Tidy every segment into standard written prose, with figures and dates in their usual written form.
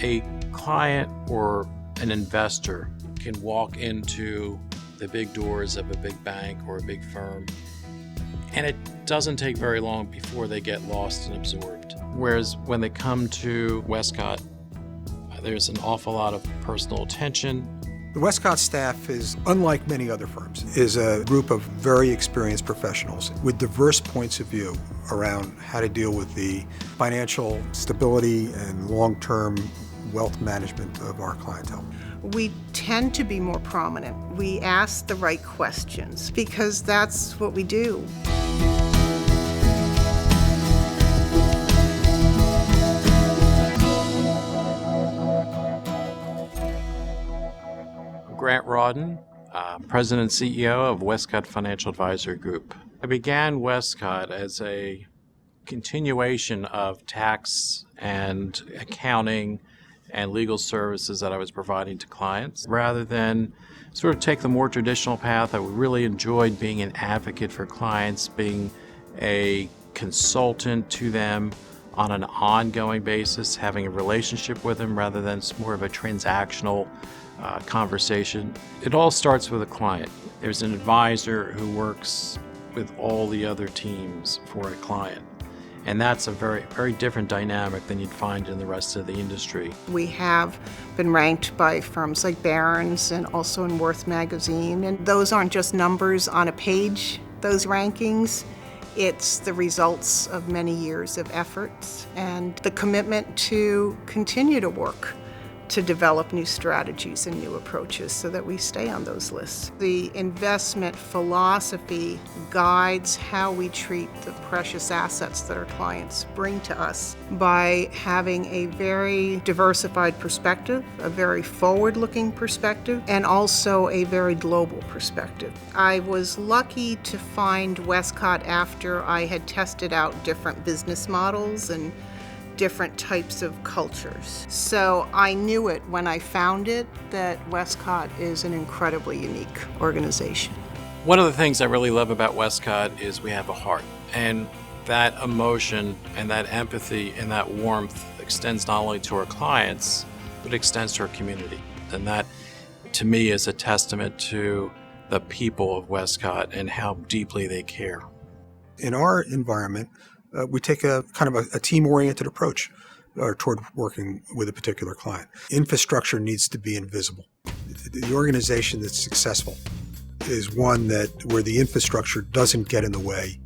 A client or an investor can walk into the big doors of a big bank or a big firm, and it doesn't take very long before they get lost and absorbed. Whereas when they come to Wescott, there's an awful lot of personal attention. The Wescott staff is, unlike many other firms, is a group of very experienced professionals with diverse points of view around how to deal with the financial stability and long-term wealth management of our clientele. We tend to be more prominent. We ask the right questions because that's what we do. Grant Rawdon, President and CEO of Wescott Financial Advisory Group. I began Wescott as a continuation of tax and accounting and legal services that I was providing to clients. Rather than sort of take the more traditional path, I really enjoyed being an advocate for clients, being a consultant to them on an ongoing basis, having a relationship with them rather than more of a transactional conversation. It all starts with a client. There's an advisor who works with all the other teams for a client. And that's a very, very different dynamic than you'd find in the rest of the industry. We have been ranked by firms like Barron's and also in Worth magazine. And those aren't just numbers on a page, those rankings. It's the results of many years of efforts and the commitment to continue to work to develop new strategies and new approaches so that we stay on those lists. The investment philosophy guides how we treat the precious assets that our clients bring to us by having a very diversified perspective, a very forward-looking perspective, and also a very global perspective. I was lucky to find Wescott after I had tested out different business models and different types of cultures. So I knew it when I found it that Wescott is an incredibly unique organization. One of the things I really love about Wescott is we have a heart, and that emotion and that empathy and that warmth extends not only to our clients, but extends to our community. And that, to me, is a testament to the people of Wescott and how deeply they care. In our environment, we take a kind of a team-oriented approach toward working with a particular client. Infrastructure needs to be invisible. The organization that's successful is one where the infrastructure doesn't get in the way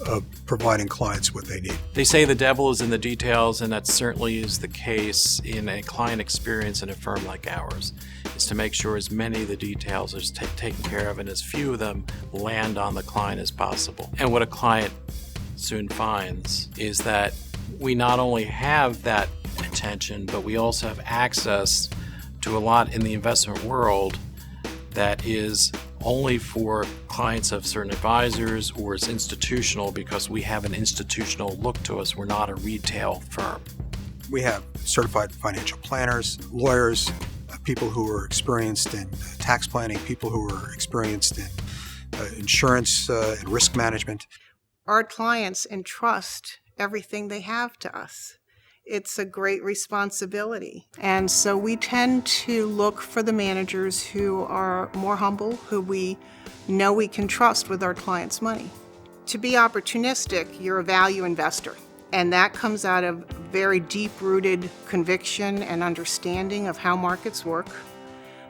of providing clients what they need. They say the devil is in the details, and that certainly is the case in a client experience in a firm like ours, is to make sure as many of the details are taken care of and as few of them land on the client as possible. And what a client soon finds is that we not only have that attention, but we also have access to a lot in the investment world that is only for clients of certain advisors or is institutional because we have an institutional look to us. We're not a retail firm. We have certified financial planners, lawyers, people who are experienced in tax planning, people who are experienced in insurance and risk management. Our clients entrust everything they have to us. It's a great responsibility. And so we tend to look for the managers who are more humble, who we know we can trust with our clients' money. To be opportunistic, you're a value investor. And that comes out of very deep-rooted conviction and understanding of how markets work.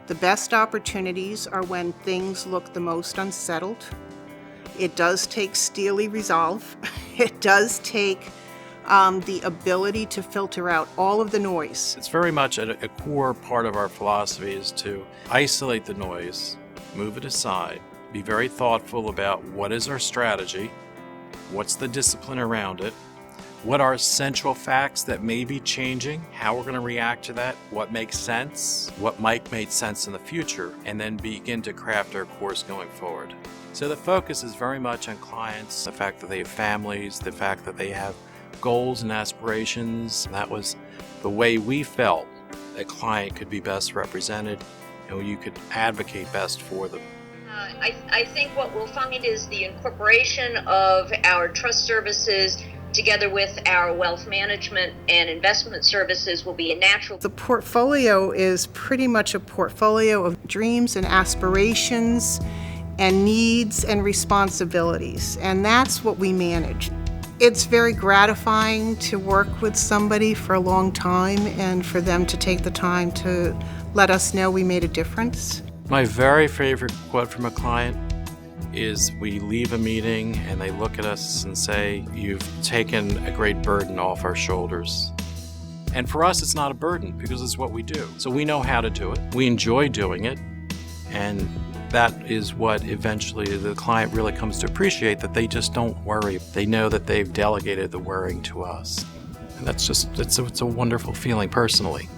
The best opportunities are when things look the most unsettled. It does take steely resolve. It does take the ability to filter out all of the noise. It's very much a core part of our philosophy is to isolate the noise, move it aside, be very thoughtful about what is our strategy, what's the discipline around it, what are central facts that may be changing, how we're going to react to that, what makes sense, what might make sense in the future, and then begin to craft our course going forward. So the focus is very much on clients, the fact that they have families, the fact that they have goals and aspirations. That was the way we felt a client could be best represented and you could advocate best for them. I think what we'll find is the incorporation of our trust services together with our wealth management and investment services, will be a natural. The portfolio is pretty much a portfolio of dreams and aspirations and needs and responsibilities, and that's what we manage. It's very gratifying to work with somebody for a long time and for them to take the time to let us know we made a difference. My very favorite quote from a client is we leave a meeting and they look at us and say, "You've taken a great burden off our shoulders." And for us, it's not a burden because it's what we do. So we know how to do it. We enjoy doing it. And that is what eventually the client really comes to appreciate, that they just don't worry. They know that they've delegated the worrying to us. And that's just, it's a wonderful feeling personally.